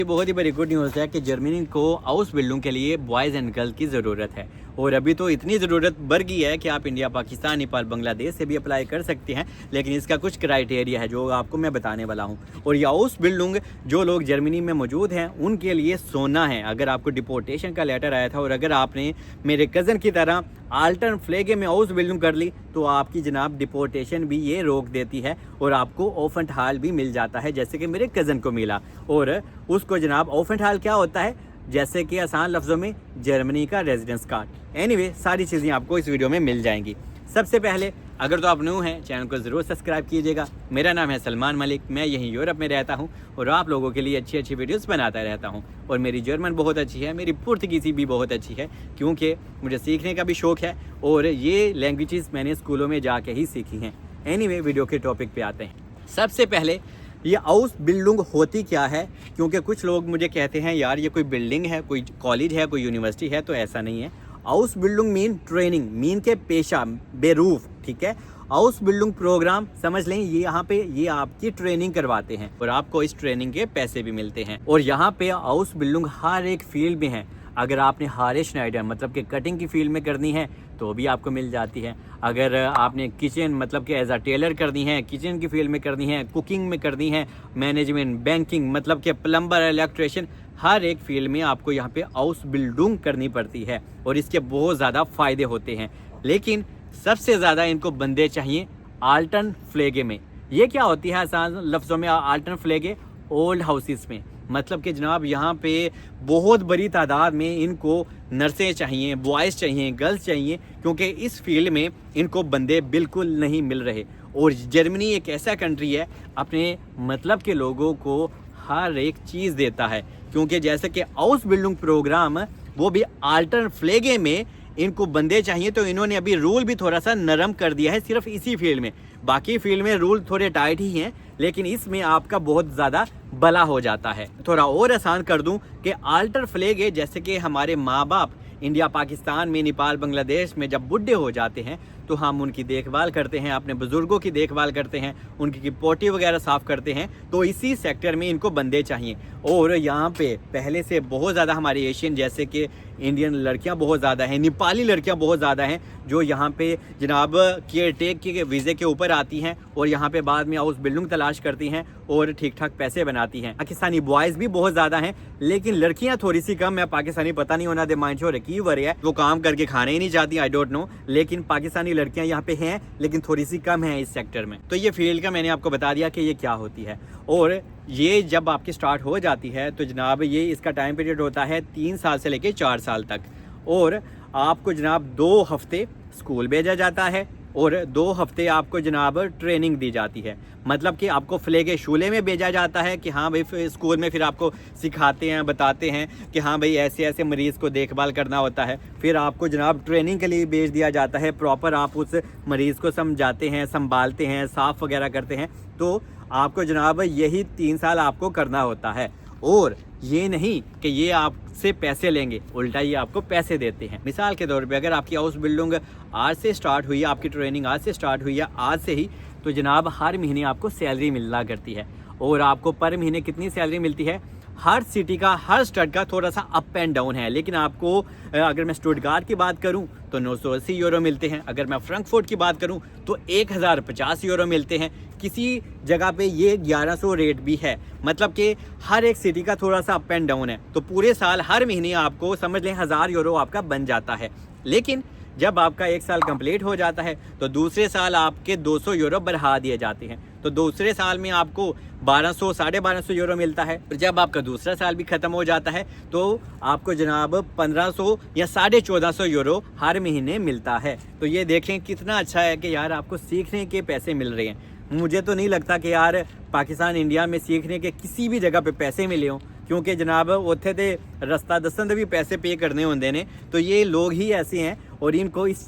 ये बहुत ही बड़ी गुड न्यूज़ है कि जर्मनी को हाउस बिल्डिंग के लिए बॉयज़ एंड गर्ल्स की ज़रूरत है। और अभी तो इतनी ज़रूरत बढ़ गई है कि आप इंडिया, पाकिस्तान, नेपाल, बांग्लादेश से भी अप्लाई कर सकते हैं। लेकिन इसका कुछ क्राइटेरिया है जो आपको मैं बताने वाला हूँ। और ये हाउस बिल्डिंग जो लोग जर्मनी में मौजूद हैं उनके लिए सोना है। अगर आपको डिपोर्टेशन का लेटर आया था और अगर आपने मेरे कज़न की तरह आल्टर्न फ्लेगे में हाउस बिल्डिंग कर ली तो आपकी जनाब डिपोर्टेशन भी ये रोक देती है और आपको ऑफेंटहाल भी मिल जाता है, जैसे कि मेरे कज़न को मिला। और उसको जनाब ऑफेंटहाल क्या होता है, जैसे कि आसान लफ्ज़ों में जर्मनी का रेजिडेंस कार्ड। एनीवे सारी चीज़ें आपको इस वीडियो में मिल जाएंगी। सबसे पहले अगर तो आप न्यू हैं चैनल को ज़रूर सब्सक्राइब कीजिएगा। मेरा नाम है सलमान मलिक, मैं यहीं यूरोप में रहता हूं और आप लोगों के लिए अच्छी अच्छी वीडियोस बनाता रहता हूं। और मेरी जर्मन बहुत अच्छी है, मेरी पुर्तगीज़ी भी बहुत अच्छी है, क्योंकि मुझे सीखने का भी शौक़ है और ये लैंग्वेजेस मैंने स्कूलों में जाके ही सीखी हैं। एनीवे वीडियो के टॉपिक पे आते हैं। सबसे पहले ये हाउस बिल्डिंग होती क्या है, क्योंकि कुछ लोग मुझे कहते हैं यार ये कोई बिल्डिंग है, कोई कॉलेज है, कोई यूनिवर्सिटी है, तो ऐसा नहीं है। House building mean training, mean के पेशा, बेरूफ, ठीक है। हाउस बिल्डिंग प्रोग्राम समझ लें, ये यहाँ पे ये आपकी ट्रेनिंग करवाते हैं और आपको इस ट्रेनिंग के पैसे भी मिलते हैं। और यहाँ पे हाउस बिल्डिंग हर एक फील्ड में है। अगर आपने हारे श्नाइडर मतलब कि कटिंग की फील्ड में करनी है तो भी आपको मिल जाती है। अगर आपने किचन मतलब कि एज अ टेलर करनी है, किचन की फील्ड में करनी है, कुकिंग में करनी है, मैनेजमेंट, बैंकिंग मतलब कि प्लम्बर, इलेक्ट्रिशियन, हर एक फील्ड में आपको यहाँ पे हाउस बिल्डिंग करनी पड़ती है और इसके बहुत ज़्यादा फ़ायदे होते हैं। लेकिन सबसे ज़्यादा इनको बंदे चाहिए आल्टर्न फ्लेगे में। ये क्या होती है आसान लफ्ज़ों में आल्टर्न फ्लेगे? ओल्ड हाउसेस में, मतलब कि जनाब यहाँ पे बहुत बड़ी तादाद में इनको नर्सें चाहिए, बॉयज़ चाहिए, गर्ल्स चाहिए, क्योंकि इस फील्ड में इनको बंदे बिल्कुल नहीं मिल रहे। और जर्मनी एक ऐसा कंट्री है अपने मतलब के लोगों को हर एक चीज़ देता है, क्योंकि जैसे कि हाउस बिल्डिंग प्रोग्राम वो भी आल्टर्न फ्लेगे में इनको बंदे चाहिए, तो इन्होंने अभी रूल भी थोड़ा सा नरम कर दिया है सिर्फ इसी फील्ड में। बाकी फील्ड में रूल थोड़े टाइट ही हैं, लेकिन इसमें आपका बहुत ज़्यादा भला हो जाता है। थोड़ा और आसान कर दूं कि आल्टर फ्लैग है, जैसे कि हमारे माँ बाप इंडिया, पाकिस्तान में, नेपाल, बांग्लादेश में जब बुढ़े हो जाते हैं तो हम उनकी देखभाल करते हैं, अपने बुज़ुर्गों की देखभाल करते हैं, उनकी पोटी वगैरह साफ़ करते हैं, तो इसी सेक्टर में इनको बंदे चाहिए। और यहाँ पे पहले से बहुत ज़्यादा हमारे एशियन जैसे कि इंडियन लड़कियाँ बहुत ज़्यादा हैं, नेपाली लड़कियाँ बहुत ज़्यादा हैं जो यहाँ पे जनाब केयर टेक के वीज़े के ऊपर आती हैं और यहाँ पे बाद में हाउस बिल्डिंग तलाश करती हैं और ठीक ठाक पैसे बनाती हैं। पाकिस्तानी बॉयज़ भी बहुत ज़्यादा हैं, लेकिन लड़कियाँ थोड़ी सी कम है। पाकिस्तानी पता नहीं होना दे माइंड शो रखी वरी है, वो काम करके खाने ही नहीं चाहती, आई डोंट नो। लेकिन पाकिस्तानी लड़कियाँ यहाँ पे हैं, लेकिन थोड़ी सी कम है इस सेक्टर में। तो ये फील्ड का मैंने आपको बता दिया कि ये क्या होती है। और ये जब आपकी स्टार्ट हो जाती है तो जनाब ये इसका टाइम पीरियड होता है 3 साल से लेके 4 साल तक। और आपको जनाब 2 हफ्ते स्कूल भेजा जाता है और 2 हफ्ते आपको जनाब ट्रेनिंग दी जाती है। मतलब कि आपको फ्लेगे शूले में भेजा जाता है कि हाँ भाई, स्कूल में फिर आपको सिखाते हैं, बताते हैं कि हाँ भाई ऐसे ऐसे मरीज़ को देखभाल करना होता है। फिर आपको जनाब ट्रेनिंग के लिए भेज दिया जाता है, प्रॉपर आप उस मरीज़ को समझाते हैं, संभालते हैं, साफ़ वगैरह करते हैं। तो आपको जनाब यही 3 साल आपको करना होता है। और ये नहीं कि ये आपसे पैसे लेंगे, उल्टा ये आपको पैसे देते हैं। मिसाल के तौर पे अगर आपकी हाउस बिल्डिंग आज से स्टार्ट हुई है, आपकी ट्रेनिंग आज से स्टार्ट हुई है, आज से ही, तो जनाब हर महीने आपको सैलरी मिलना करती है। और आपको पर महीने कितनी सैलरी मिलती है? हर सिटी का, हर स्टेट का थोड़ा सा अप एंड डाउन है। लेकिन आपको अगर मैं स्टुटगार्ट की बात करूं तो 980 यूरो मिलते हैं। अगर मैं फ्रैंकफर्ट की बात करूं तो 1050 यूरो मिलते हैं। किसी जगह पे ये 1100 रेट भी है। मतलब कि हर एक सिटी का थोड़ा सा अप एंड डाउन है। तो पूरे साल हर महीने आपको समझ लें 1000 यूरो आपका बन जाता है। लेकिन जब आपका 1 साल कंप्लीट हो जाता है तो दूसरे साल आपके 200 यूरो बढ़ा दिए जाते हैं। तो दूसरे साल में आपको 1200, 1250 यूरो मिलता है। जब आपका दूसरा साल भी ख़त्म हो जाता है तो आपको जनाब 1500 या 1450 यूरो हर महीने मिलता है। तो ये देखें कितना अच्छा है कि यार आपको सीखने के पैसे मिल रहे हैं। मुझे तो नहीं लगता कि यार पाकिस्तान, इंडिया में सीखने के किसी भी जगह पे पैसे मिले हों, क्योंकि जनाब उत्थे ते रस्ता दसन दे भी पैसे पे करने होंदे ने। तो ये लोग ही ऐसे हैं और इनको इस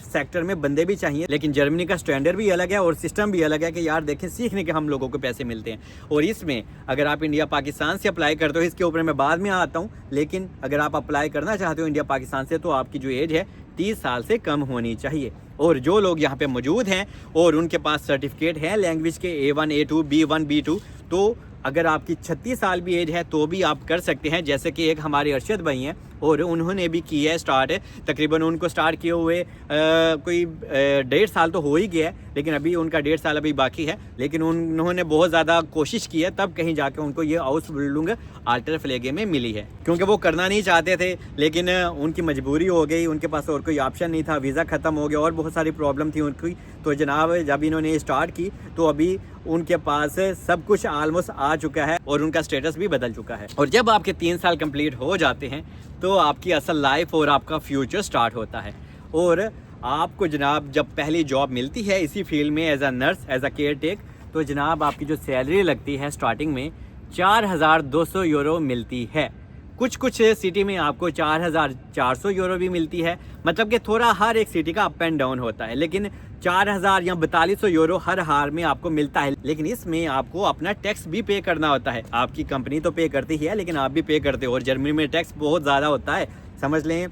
सेक्टर में बंदे भी चाहिए। लेकिन जर्मनी का स्टैंडर्ड भी अलग है और सिस्टम भी अलग है कि यार देखें सीखने के हम लोगों को पैसे मिलते हैं। और इसमें अगर आप इंडिया, पाकिस्तान से अप्लाई करते हो, इसके ऊपर मैं बाद में आता हूँ, लेकिन अगर आप अप्लाई करना चाहते हो इंडिया, पाकिस्तान से, तो आपकी जो एज है 30 साल से कम होनी चाहिए। और जो लोग यहाँ पे मौजूद हैं और उनके पास सर्टिफिकेट है लैंग्वेज के A1, A2, B1, B2, तो अगर आपकी 36 साल भी एज है तो भी आप कर सकते हैं। जैसे कि एक हमारे अरशद भाई हैं और उन्होंने भी किया है स्टार्ट, तकरीबन उनको स्टार्ट किए हुए कोई 1.5 साल तो हो ही गया है, लेकिन अभी उनका 1.5 साल अभी बाकी है। लेकिन उन्होंने बहुत ज़्यादा कोशिश की है, तब कहीं जाके उनको ये हाउस बिल्डिंग अल्टर फ्लेगे में मिली है, क्योंकि वो करना नहीं चाहते थे लेकिन उनकी मजबूरी हो गई, उनके पास और कोई ऑप्शन नहीं था, वीज़ा ख़त्म हो गया और बहुत सारी प्रॉब्लम थी उनकी। तो जनाब जब इन्होंने स्टार्ट की तो अभी उनके पास सब कुछ ऑलमोस्ट आ चुका है और उनका स्टेटस भी बदल चुका है। और जब आपके 3 साल कंप्लीट हो जाते हैं तो आपकी असल लाइफ और आपका फ्यूचर स्टार्ट होता है। और आपको जनाब जब पहली जॉब मिलती है इसी फील्ड में as a nurse, as a care take, तो जनाब आपकी जो सैलरी लगती है स्टार्टिंग में 4,200 यूरो मिलती है। कुछ सिटी में आपको 4,400 यूरो भी मिलती है, मतलब कि थोड़ा हर एक सिटी का अप एंड डाउन होता है, लेकिन 4,000 या 4,200 यूरो हर हार में आपको मिलता है। लेकिन इसमें आपको अपना टैक्स भी पे करना होता है। आपकी कंपनी तो पे करती ही है लेकिन आप भी पे करते हो, और जर्मनी में टैक्स बहुत ज़्यादा होता है, समझ लें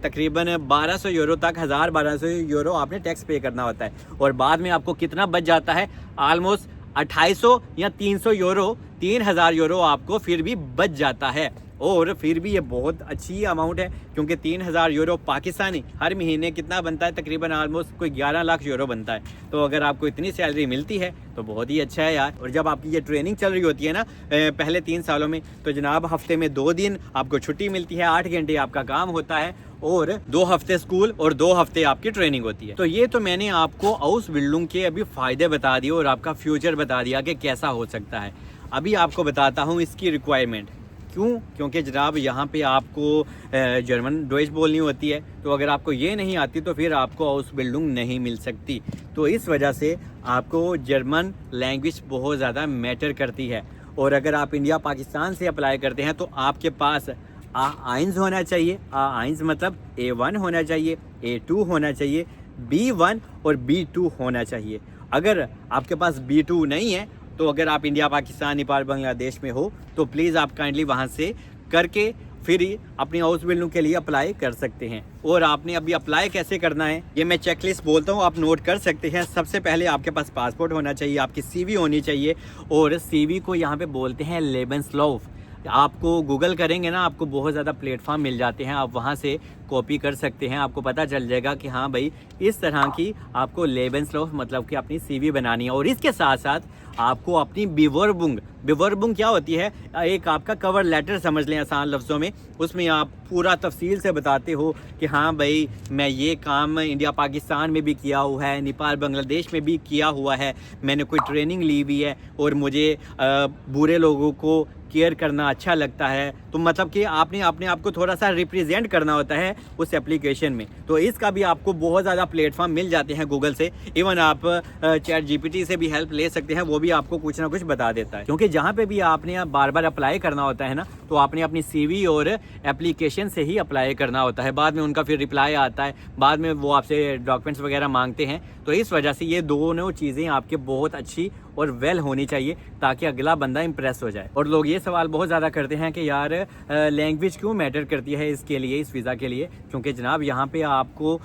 तकरीबन 1,200 यूरो तक, 1,000-1,200 यूरो आपने टैक्स पे करना होता है। और बाद में आपको कितना बच जाता है, ऑलमोस्ट 2,800 या 300 यूरो, 3,000 यूरो आपको फिर भी बच जाता है। और फिर भी ये बहुत अच्छी अमाउंट है, क्योंकि 3,000 यूरो पाकिस्तानी हर महीने कितना बनता है, तकरीबन ऑलमोस्ट कोई 11 लाख यूरो बनता है। तो अगर आपको इतनी सैलरी मिलती है तो बहुत ही अच्छा है यार। और जब आपकी ये ट्रेनिंग चल रही होती है ना पहले 3 सालों में, तो जनाब हफ्ते में 2 दिन आपको छुट्टी मिलती है, 8 घंटे आपका काम होता है और 2 हफ्ते स्कूल और 2 हफ्ते आपकी ट्रेनिंग होती है। तो ये तो मैंने आपको हाउस बिल्डिंग के अभी फ़ायदे बता दिए और आपका फ्यूचर बता दिया कि कैसा हो सकता है। अभी आपको बताता हूँ इसकी रिक्वायरमेंट। क्यों? क्योंकि जनाब यहाँ पे आपको जर्मन डॉइच बोलनी होती है, तो अगर आपको ये नहीं आती तो फिर आपको हाउस बिल्डिंग नहीं मिल सकती। तो इस वजह से आपको जर्मन लैंग्वेज बहुत ज़्यादा मैटर करती है। और अगर आप इंडिया पाकिस्तान से अप्लाई करते हैं तो आपके पास आइंस होना चाहिए। आइंस मतलब A1 होना चाहिए, A2 होना चाहिए, B1 और B2 होना चाहिए। अगर आपके पास B2 नहीं है तो अगर आप इंडिया, पाकिस्तान, नेपाल, बांग्लादेश में हो तो प्लीज़ आप काइंडली वहाँ से करके फिर अपनी हाउस बिल्डिंग के लिए अप्लाई कर सकते हैं। और आपने अभी अप्लाई कैसे करना है ये मैं चेकलिस्ट बोलता हूँ, आप नोट कर सकते हैं। सबसे पहले आपके पास पासपोर्ट होना चाहिए, आपकी CV होनी चाहिए, और CV को यहाँ पे बोलते हैं लेबेंसलॉफ। आपको गूगल करेंगे ना, आपको बहुत ज़्यादा प्लेटफॉर्म मिल जाते हैं, आप वहाँ से कॉपी कर सकते हैं। आपको पता चल जाएगा कि हाँ भाई इस तरह की आपको लेबेंसलॉफ मतलब कि अपनी CV बनानी है। और इसके साथ साथ आपको अपनी बिवरबुंग क्या होती है, एक आपका कवर लेटर समझ लें आसान लफ्ज़ों में। उसमें आप पूरा तफसील से बताते हो कि हाँ भाई मैं ये काम इंडिया पाकिस्तान में भी किया हुआ है, नेपाल बांग्लादेश में भी किया हुआ है, मैंने कोई ट्रेनिंग ली हुई है और मुझे बुरे लोगों को केयर करना अच्छा लगता है। तो मतलब कि आपने अपने आप को थोड़ा सा रिप्रेजेंट करना होता है उस एप्लीकेशन में। तो इसका भी आपको बहुत ज़्यादा प्लेटफॉर्म मिल जाते हैं गूगल से। इवन आप चैट GPT से भी हेल्प ले सकते हैं, वो भी आपको कुछ ना कुछ बता देता है। क्योंकि जहाँ पे भी आपने बार बार अप्लाई करना होता है ना, तो आपने अपनी CV और एप्लीकेशन से ही अप्लाई करना होता है। बाद में उनका फिर रिप्लाई आता है, बाद में वो आपसे डॉक्यूमेंट्स वगैरह मांगते हैं। तो इस वजह से ये दोनों चीज़ें आपके बहुत अच्छी और वेल होनी चाहिए ताकि अगला बंदा इम्प्रेस हो जाए। और लोग ये सवाल बहुत ज़्यादा करते हैं कि यार लैंग्वेज क्यों मैटर करती है इसके लिए, इस वीज़ा के लिए। क्योंकि जनाब यहाँ पे आपको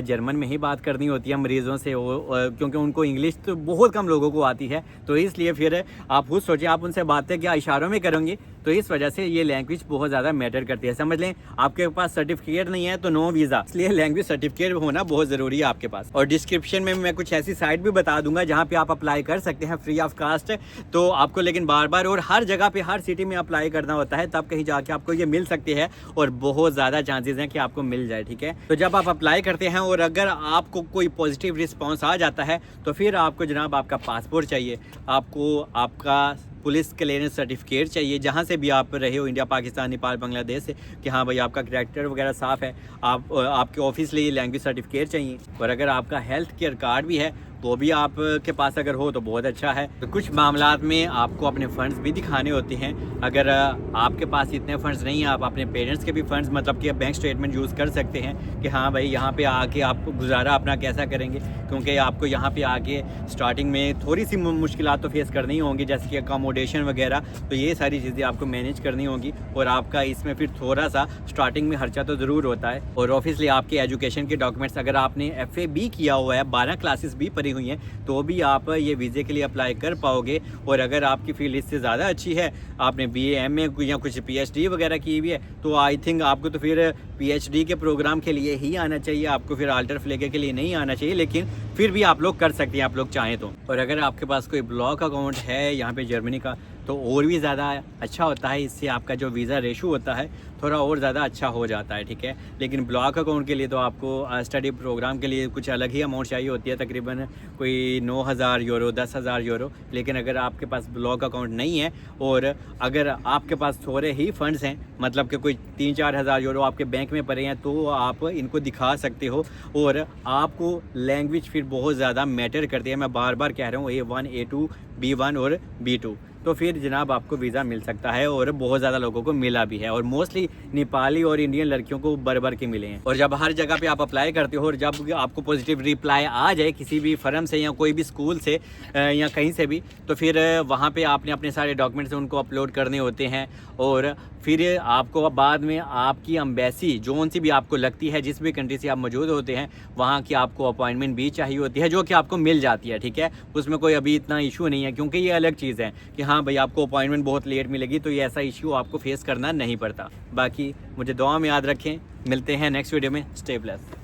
जर्मन में ही बात करनी होती है मरीज़ों से, क्योंकि उनको इंग्लिश तो बहुत कम लोगों को आती है। तो इसलिए फिर आप खुद सोचें, आप उनसे बातें क्या इशारों में करेंगे। तो इस वजह से ये लैंग्वेज बहुत ज़्यादा मैटर करती है। समझ लें आपके पास सर्टिफिकेट नहीं है तो नो वीज़ा, इसलिए लैंग्वेज सर्टिफिकेट होना बहुत ज़रूरी है आपके पास। और डिस्क्रिप्शन में मैं कुछ ऐसी साइट भी बता दूंगा जहाँ पे आप अप्लाई कर सकते हैं फ्री ऑफ कास्ट। तो आपको लेकिन बार बार और हर जगह पे हर सिटी में अप्लाई करना होता है, तब कहीं जाके आपको ये मिल सकती है और बहुत ज़्यादा चांसेस हैं कि आपको मिल जाए। ठीक है, तो जब आप अप्लाई करते हैं और अगर आपको कोई पॉजिटिव रिस्पॉन्स आ जाता है तो फिर आपको जनाब आपका पासपोर्ट चाहिए, आपको आपका पुलिस क्लियरेंस सर्टिफिकेट चाहिए जहाँ से भी आप रहे हो, इंडिया, पाकिस्तान, नेपाल, बांग्लादेश से, कि हाँ भाई आपका कैरेक्टर वगैरह साफ़ है। आपके ऑफिस लिए लैंग्वेज सर्टिफिकेट चाहिए। और अगर आपका हेल्थ केयर कार्ड भी है वो भी आपके पास अगर हो तो बहुत अच्छा है। तो कुछ मामलात में आपको अपने फ़ंड्स भी दिखाने होते हैं। अगर आपके पास इतने फ़ंड्स नहीं हैं, आप अपने पेरेंट्स के भी फ़ंड्स मतलब कि बैंक स्टेटमेंट यूज़ कर सकते हैं कि हाँ भाई यहाँ पे आके आप गुजारा अपना कैसा करेंगे। क्योंकि आपको यहाँ पे आके स्टार्टिंग में थोड़ी सी मुश्किलात तो फेस करनी होंगी, जैसे कि अकोमोडेशन वगैरह। तो ये सारी चीज़ें आपको मैनेज करनी होंगी और आपका इसमें फिर थोड़ा सा स्टार्टिंग में खर्चा तो ज़रूर होता है। और ऑब्वियसली आपके एजुकेशन के डॉक्यूमेंट्स, अगर आपने FA भी किया हुआ है, 12 क्लासेस भी भरी हुई हैं तो भी आप ये वीज़े के लिए अप्लाई कर पाओगे। और अगर आपकी फील्ड इससे ज़्यादा अच्छी है, आपने BA MA या कुछ PhD वगैरह की हुई है, तो आई थिंक आपको तो फिर PhD के प्रोग्राम के लिए ही आना चाहिए, आपको फिर अल्टर फ्लैगे के लिए नहीं आना चाहिए। लेकिन फिर भी आप लोग कर सकते हैं, आप लोग चाहें तो। और अगर आपके पास कोई ब्लॉक अकाउंट है यहाँ पे जर्मनी का तो और भी ज़्यादा अच्छा होता है, इससे आपका जो वीज़ा रेशो होता है थोड़ा और ज़्यादा अच्छा हो जाता है, ठीक है। लेकिन ब्लॉक अकाउंट के लिए तो आपको स्टडी प्रोग्राम के लिए कुछ अलग ही अमाउंट चाहिए होती है, तकरीबन कोई 9,000 यूरो 10,000 यूरो। लेकिन अगर आपके पास ब्लॉक अकाउंट नहीं है और अगर आपके पास थोड़े ही फंड्स हैं, मतलब कि कोई 3-4 हज़ार यूरो आपके बैंक में पड़े हैं, तो आप इनको दिखा सकते हो। और आपको लैंग्वेज फिर बहुत ज़्यादा मैटर करती है, मैं बार बार कह रहा हूँ, A1 A2 B1 और B2, तो फिर जनाब आपको वीज़ा मिल सकता है। और बहुत ज़्यादा लोगों को मिला भी है, और मोस्टली नेपाली और इंडियन लड़कियों को भर के मिले हैं। और जब हर जगह पे आप अप्लाई करते हो और जब आपको पॉजिटिव रिप्लाई आ जाए किसी भी फर्म से या कोई भी स्कूल से या कहीं से भी, तो फिर वहाँ पे आपने अपने सारे डॉक्यूमेंट्स उनको अपलोड करने होते हैं। और फिर आपको बाद में आपकी एम्बेसी जोन सी भी आपको लगती है, जिस भी कंट्री से आप मौजूद होते हैं, वहाँ की आपको अपॉइंटमेंट भी चाहिए होती है, जो कि आपको मिल जाती है, ठीक है। उसमें कोई अभी इतना इशू नहीं है, क्योंकि ये अलग चीज़ है कि हाँ भाई आपको अपॉइंटमेंट बहुत लेट मिलेगी, तो ये ऐसा इशू आपको फेस करना नहीं पड़ता। बाकी मुझे दुआ में याद रखें, मिलते हैं नेक्स्ट वीडियो में। Stay blessed.